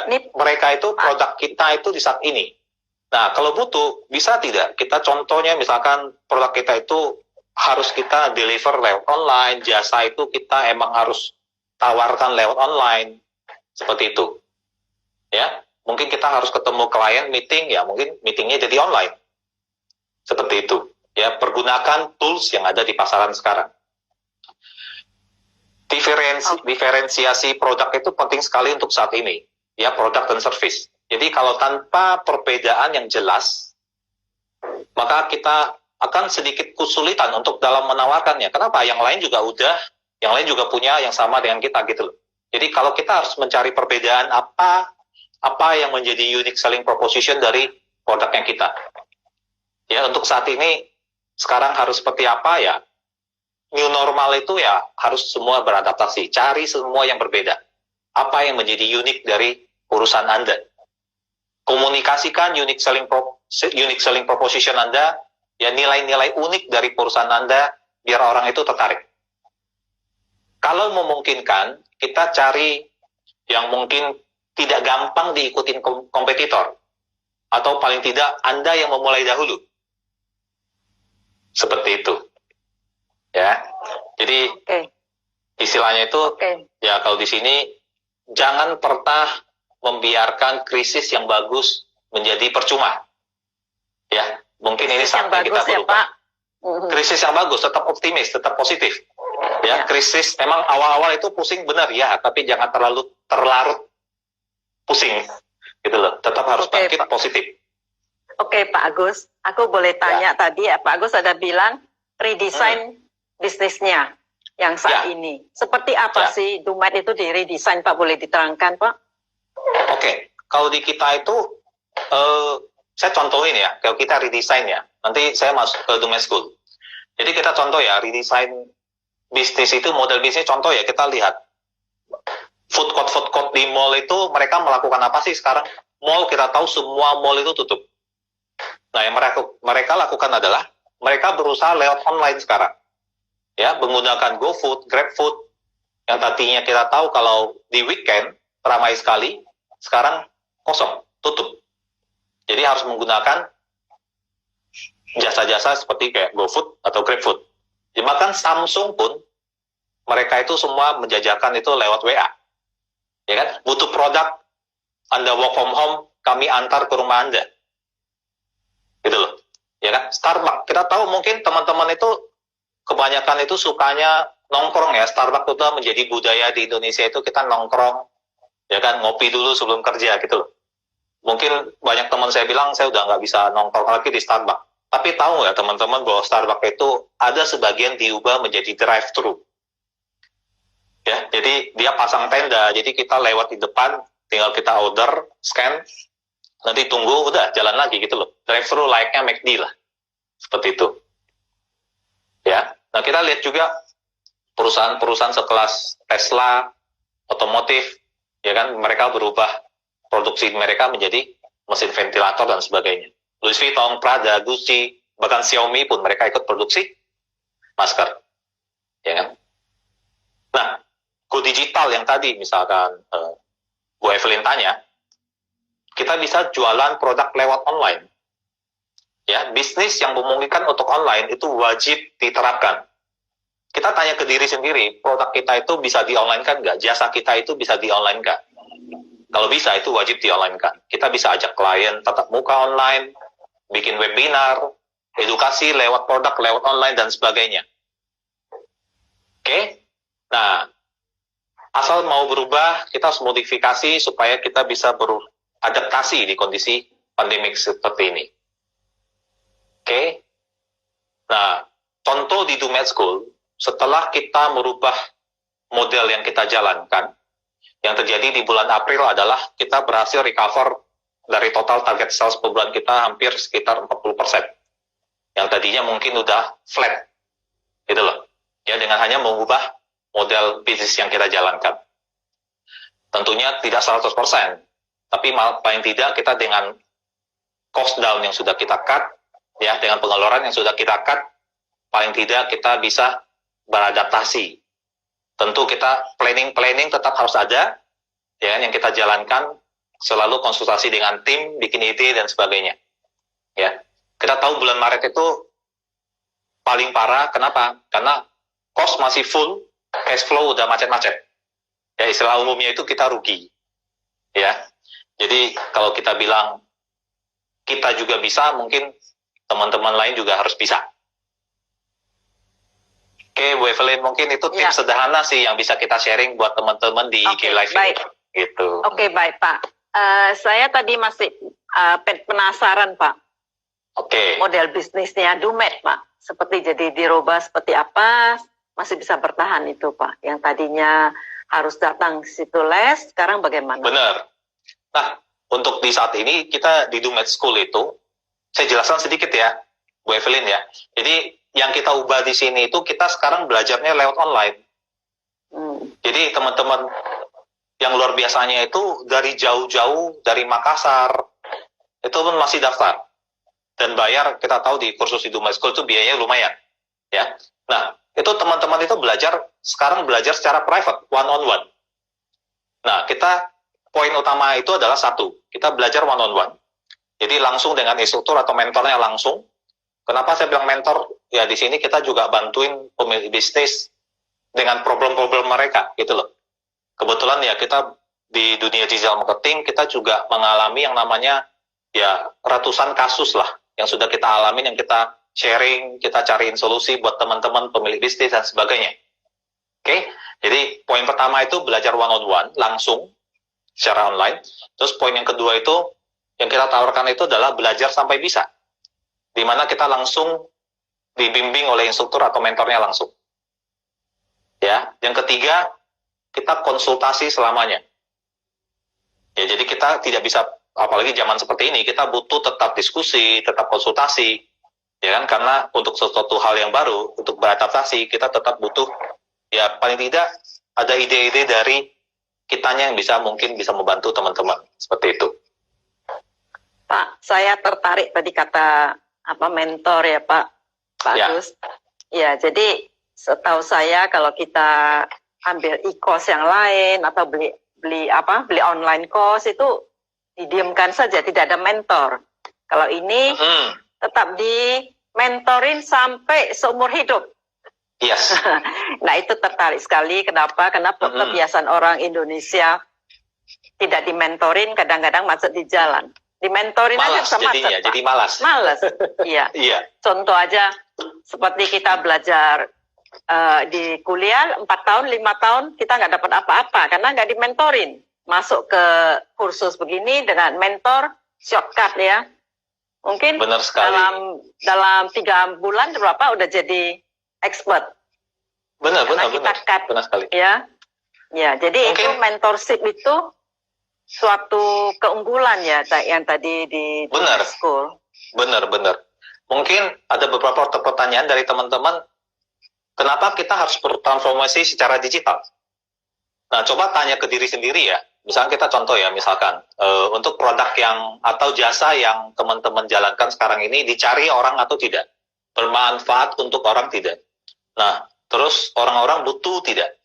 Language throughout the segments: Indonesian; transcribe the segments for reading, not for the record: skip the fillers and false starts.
Ini mereka itu produk kita itu di saat ini. Nah, kalau butuh, bisa tidak kita contohnya misalkan produk kita itu harus kita deliver lewat online, jasa itu kita emang harus tawarkan lewat online, seperti itu. Ya, mungkin kita harus ketemu klien meeting, ya mungkin meetingnya jadi online. Seperti itu. Ya, pergunakan tools yang ada di pasaran sekarang. Diferensiasi produk itu penting sekali untuk saat ini. Ya, produk dan service. Jadi kalau tanpa perbedaan yang jelas, maka kita akan sedikit kesulitan untuk dalam menawarkannya. Kenapa? Yang lain juga udah, yang lain juga punya yang sama dengan kita gitu loh. Jadi kalau kita harus mencari perbedaan apa yang menjadi unique selling proposition dari produknya kita. Ya, untuk saat ini sekarang harus seperti apa ya? New normal itu ya harus semua beradaptasi, cari semua yang berbeda. Apa yang menjadi unik dari urusan Anda? Komunikasikan unique selling proposition Anda, ya nilai-nilai unik dari perusahaan Anda, biar orang itu tertarik. Kalau memungkinkan, kita cari yang mungkin tidak gampang diikutin kompetitor, atau paling tidak Anda yang memulai dahulu. Seperti itu. Ya, jadi istilahnya itu, ya kalau di sini jangan pernah membiarkan krisis yang bagus menjadi percuma. Ya, mungkin krisis ini saatnya kita berubah. Krisis yang bagus, tetap optimis, tetap positif. Ya, krisis emang awal-awal itu pusing benar ya, tapi jangan terlalu terlarut pusing, gitu loh. Tetap harus bangkit positif. Oke, Pak Agus, aku boleh tanya tadi ya, Pak Agus ada bilang redesign bisnisnya yang saat ini. Seperti apa sih Dumet itu di redesign, Pak? Boleh diterangkan, Pak? Oke, kalau di kita itu, saya contohin ya, kalau kita redesign ya, nanti saya masuk ke Dumet School. Jadi kita contoh ya, redesign bisnis itu, model bisnis contoh ya, kita lihat. Food court di mall itu, mereka melakukan apa sih sekarang? Mall, kita tahu semua mall itu tutup. Nah, yang mereka lakukan adalah, mereka berusaha lewat online sekarang. Ya, menggunakan GoFood, GrabFood, yang tadinya kita tahu kalau di weekend, ramai sekali, sekarang kosong, tutup. Jadi harus menggunakan jasa-jasa seperti kayak GoFood atau GrabFood. Ya, bahkan Samsung pun, mereka itu semua menjajakan itu lewat WA. Ya kan? Butuh produk, Anda work from home, kami antar ke rumah Anda. Gitu loh. Ya kan? Starbucks, kita tahu mungkin teman-teman itu, kebanyakan itu sukanya nongkrong ya. Starbucks itu menjadi budaya di Indonesia itu kita nongkrong, ya kan, ngopi dulu sebelum kerja gitu loh. Mungkin banyak teman saya bilang saya udah nggak bisa nongkrong lagi di Starbucks. Tapi tahu nggak teman-teman bahwa Starbucks itu ada sebagian diubah menjadi drive-thru. Ya, jadi dia pasang tenda, jadi kita lewat di depan, tinggal kita order, scan, nanti tunggu, udah jalan lagi gitu loh. Drive-thru layaknya McD lah, seperti itu. Ya, nah kita lihat juga perusahaan-perusahaan sekelas Tesla, otomotif, ya kan, mereka berubah produksi mereka menjadi mesin ventilator dan sebagainya. Louis Vuitton, Prada, Gucci, bahkan Xiaomi pun mereka ikut produksi masker, ya kan. Nah, go digital yang tadi misalkan Bu Evelyn tanya, kita bisa jualan produk lewat online. Ya, bisnis yang memungkinkan untuk online itu wajib diterapkan. Kita tanya ke diri sendiri, produk kita itu bisa di-online-kan nggak? Jasa kita itu bisa di-online-kan? Kalau bisa, itu wajib di-online-kan. Kita bisa ajak klien tatap muka online, bikin webinar, edukasi lewat produk, lewat online, dan sebagainya. Oke? Nah, asal mau berubah, kita harus modifikasi supaya kita bisa beradaptasi di kondisi pandemik seperti ini. Oke? Nah, contoh di Dumet School, setelah kita merubah model yang kita jalankan, yang terjadi di bulan April adalah kita berhasil recover dari total target sales per bulan kita hampir sekitar 40%. Yang tadinya mungkin udah flat. Gitu loh. Ya, dengan hanya mengubah model bisnis yang kita jalankan. Tentunya tidak 100%, tapi paling tidak kita dengan cost down yang sudah kita cut, ya, dengan pengeluaran yang sudah kita cut, paling tidak kita bisa beradaptasi. Tentu kita planning tetap harus ada, ya, yang kita jalankan selalu konsultasi dengan tim, bikin ide dan sebagainya. Ya, kita tahu bulan Maret itu paling parah. Kenapa? Karena cost masih full, cash flow udah macet-macet. Ya, istilah umumnya itu kita rugi. Ya, jadi kalau kita bilang kita juga bisa, mungkin teman-teman lain juga harus bisa. Oke, Bu Evelyn, mungkin itu tips sederhana sih yang bisa kita sharing buat teman-teman di IG Live ini. Gitu. Oke, baik Pak. Saya tadi masih penasaran Pak. Model bisnisnya Dumet Pak. Seperti jadi dirubah seperti apa, masih bisa bertahan itu Pak. Yang tadinya harus datang ke situ les, sekarang bagaimana? Benar. Nah, untuk di saat ini kita di Dumet School itu, saya jelaskan sedikit ya, Bu Evelyn ya. Jadi yang kita ubah di sini itu kita sekarang belajarnya lewat online. Jadi teman-teman yang luar biasanya itu dari jauh-jauh, dari Makassar, itu pun masih daftar. Dan bayar, kita tahu di kursus di Dumet School itu biayanya lumayan. Ya. Nah, itu teman-teman itu sekarang belajar secara private, one on one. Nah, poin utama itu adalah satu, kita belajar one on one. Jadi langsung dengan instruktur atau mentornya langsung. Kenapa saya bilang mentor? Ya di sini kita juga bantuin pemilik bisnis dengan problem-problem mereka, gitu loh. Kebetulan ya kita di dunia digital marketing, kita juga mengalami yang namanya ya ratusan kasus lah, yang sudah kita alami, yang kita sharing, kita cariin solusi buat teman-teman pemilik bisnis dan sebagainya. Oke, jadi poin pertama itu belajar one on one langsung secara online. Terus poin yang kedua itu yang kita tawarkan itu adalah belajar sampai bisa, di mana kita langsung dibimbing oleh instruktur atau mentornya langsung. Ya, yang ketiga kita konsultasi selamanya. Ya, jadi kita tidak bisa, apalagi zaman seperti ini, kita butuh tetap diskusi, tetap konsultasi. Ya kan, karena untuk sesuatu hal yang baru, untuk beradaptasi, kita tetap butuh, ya paling tidak ada ide-ide dari kitanya yang mungkin bisa membantu teman-teman, seperti itu. Pak, saya tertarik tadi kata mentor ya Pak Agus. Ya, jadi setahu saya kalau kita ambil e-course yang lain atau beli online course itu didiamkan saja, tidak ada mentor. Kalau ini tetap di mentorin sampai seumur hidup. Yes. Nah itu tertarik sekali. Kenapa? Karena kebiasaan orang Indonesia tidak dimentorin, kadang-kadang macet di jalan. Dimentorin malas aja sama jadinya, jadi malas. Malas, iya. Iya. Contoh aja, seperti kita belajar di kuliah 4 tahun, 5 tahun, kita nggak dapat apa-apa karena nggak dimentorin. Masuk ke kursus begini dengan mentor, shortcut ya. Mungkin dalam 3 bulan berapa udah jadi expert. Benar sekali. Ya, jadi mungkin, itu mentorship itu suatu keunggulan ya, yang tadi di school. Benar. Mungkin ada beberapa pertanyaan dari teman-teman, kenapa kita harus bertransformasi secara digital? Nah, coba tanya ke diri sendiri ya. Misalkan kita contoh ya, misalkan untuk produk yang atau jasa yang teman-teman jalankan sekarang ini dicari orang atau tidak? Bermanfaat untuk orang tidak? Nah, terus orang-orang butuh tidak?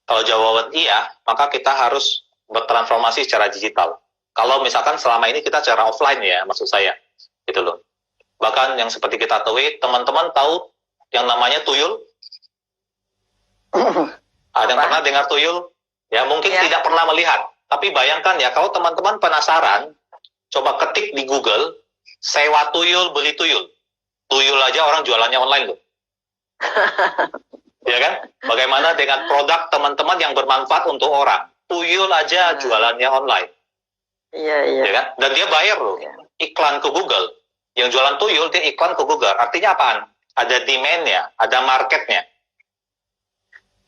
Kalau jawaban iya, maka kita harus bertransformasi secara digital. Kalau misalkan selama ini kita secara offline ya, maksud saya, gitu loh. Bahkan yang seperti kita tahu, teman-teman tahu yang namanya tuyul? Ada yang pernah dengar tuyul? Ya mungkin tidak pernah melihat, tapi bayangkan ya kalau teman-teman penasaran, coba ketik di Google, sewa tuyul, beli tuyul. Tuyul aja orang jualannya online loh. Ya kan? Bagaimana dengan produk teman-teman yang bermanfaat untuk orang? Tuyul aja jualannya online. Iya. Ya kan? Dan dia bayar loh, iklan ke Google. Yang jualan tuyul, dia iklan ke Google. Artinya apaan? Ada demand-nya, ada market-nya.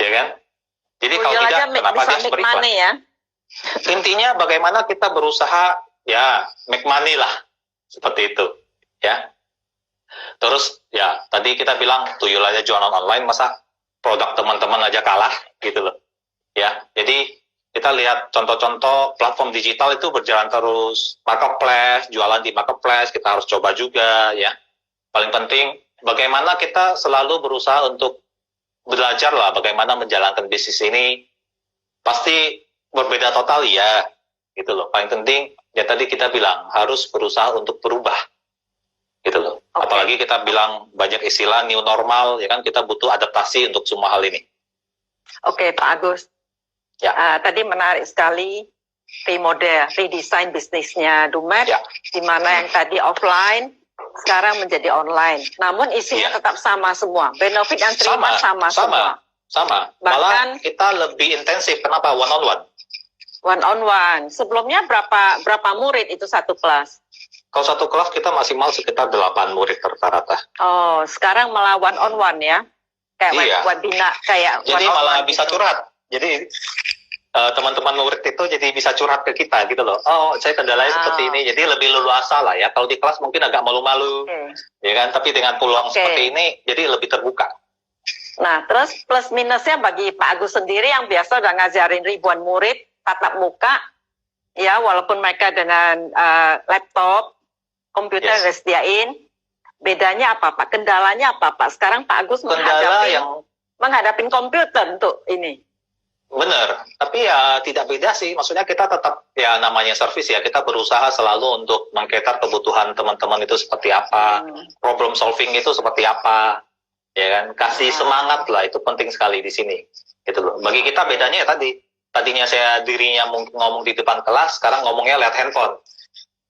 Ya kan? Jadi kalau tidak, kenapa dia harus beriklan? Ya? Intinya bagaimana kita berusaha, ya, make money lah. Seperti itu. Ya. Terus, ya, tadi kita bilang, tuyul aja jualan online, masa produk teman-teman aja kalah, gitu loh. Ya, jadi kita lihat contoh-contoh platform digital itu berjalan terus. Marketplace, jualan di marketplace, kita harus coba juga, ya. Paling penting, bagaimana kita selalu berusaha untuk belajar lah bagaimana menjalankan bisnis ini. Pasti berbeda total ya, gitu loh. Paling penting ya tadi kita bilang harus berusaha untuk berubah, gitu loh. Apalagi kita bilang banyak istilah new normal, ya kan, kita butuh adaptasi untuk semua hal ini. Oke, Pak Agus. Ya. Tadi menarik sekali remodel, redesign bisnisnya Dumet, di mana yang tadi offline sekarang menjadi online. Namun isinya tetap sama semua. Benefit yang terima sama semua. Sama. Malah kita lebih intensif. Kenapa? One on one. One on one. Sebelumnya berapa murid itu satu kelas? Kalau satu kelas kita maksimal sekitar 8 murid rata-rata. Oh, sekarang malah one on one ya? Kayak webinar, kayak jadi one on malah one bisa gitu. Curhat. Jadi teman-teman murid itu jadi bisa curhat ke kita gitu loh. Oh, saya kendalanya seperti ini. Jadi lebih leluasa lah ya. Kalau di kelas mungkin agak malu-malu, ya kan. Tapi dengan peluang seperti ini, jadi lebih terbuka. Nah, terus plus minusnya bagi Pak Agus sendiri yang biasa udah ngajarin ribuan murid tatap muka, ya walaupun mereka dengan laptop, komputer udah sediain. Bedanya apa Pak? Kendalanya apa Pak? Sekarang Pak Agus menghadapi komputer untuk ini. Benar, tapi ya tidak beda sih. Maksudnya kita tetap ya namanya servis ya, kita berusaha selalu untuk mengcater kebutuhan teman-teman itu seperti apa, problem solving itu seperti apa, ya kan? Kasih semangat lah, itu penting sekali di sini. Gitu loh. Bagi kita bedanya ya tadinya saya dirinya ngomong di depan kelas, sekarang ngomongnya lewat handphone.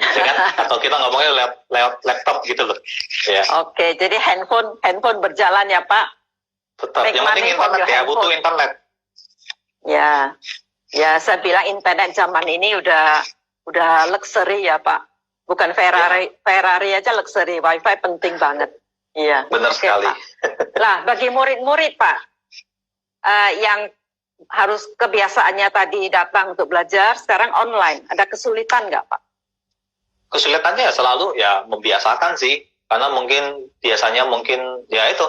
Ya kan? Atau kita ngomongnya lewat laptop gitu loh. Ya. Oke, jadi handphone berjalan ya Pak? Tetap, yang penting internet ya, butuh internet. Ya, saya bilang internet zaman ini udah luxury ya Pak. Bukan Ferrari aja luxury, wifi penting banget. Iya. Benar sekali. Pak. Lah, bagi murid-murid Pak, yang harus kebiasaannya tadi datang untuk belajar, sekarang online, ada kesulitan nggak Pak? Kesulitannya selalu ya membiasakan sih, karena biasanya ya itu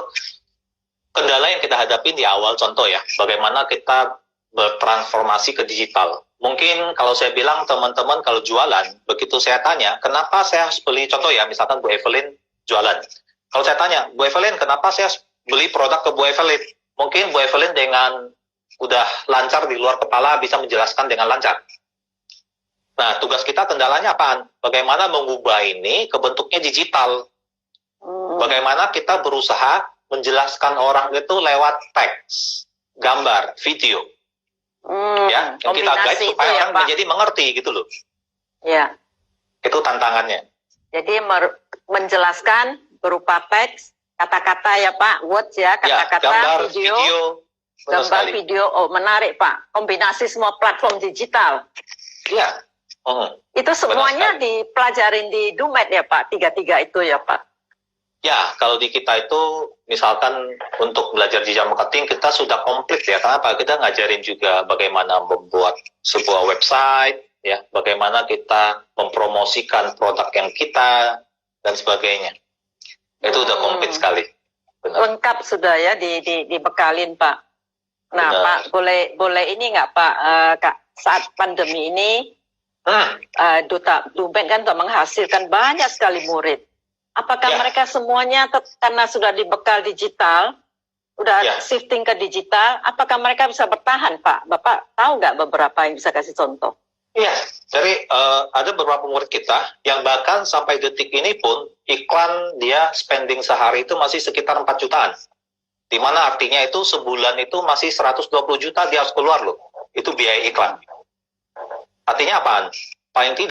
kendala yang kita hadapi di awal. Contoh ya, bagaimana kita bertransformasi ke digital. Mungkin kalau saya bilang teman-teman kalau jualan, begitu saya tanya, kenapa saya harus beli, contoh ya, misalkan Bu Evelyn jualan. Kalau saya tanya, Bu Evelyn, kenapa saya harus beli produk ke Bu Evelyn? Mungkin Bu Evelyn dengan udah lancar di luar kepala bisa menjelaskan dengan lancar. Nah, tugas kita kendalanya apaan? Bagaimana mengubah ini ke bentuknya digital? Bagaimana kita berusaha menjelaskan orang itu lewat teks, gambar, video. Ya, yang kita guide supaya orang menjadi mengerti gitu loh. Ya. Itu tantangannya. Jadi menjelaskan berupa teks, kata-kata ya Pak, words ya, kata-kata, gambar, video. Gambar, sekali. video, bernari Pak. Kombinasi semua platform digital. Iya. Itu semuanya dipelajarin di Dumet ya Pak, 3 itu ya Pak. Ya, kalau di kita itu misalkan untuk belajar digital marketing kita sudah komplit ya. Kenapa? Kita ngajarin juga bagaimana membuat sebuah website, ya, bagaimana kita mempromosikan produk yang kita dan sebagainya. Itu udah komplit sekali. Benar. Lengkap sudah ya dibekalin Pak. Nah, benar. Pak, boleh ini nggak Pak, Kak, saat pandemi ini Duta Dumet kan menghasilkan banyak sekali murid. Apakah mereka semuanya karena sudah dibekal digital, udah shifting ke digital, apakah mereka bisa bertahan, Pak? Bapak tahu nggak beberapa yang bisa kasih contoh? Iya, jadi ada beberapa murid kita yang bahkan sampai detik ini pun iklan dia spending sehari itu masih sekitar 4 jutaan. Di mana artinya itu sebulan itu masih 120 juta dia harus keluar loh. Itu biaya iklan. Artinya apaan? Paling tidak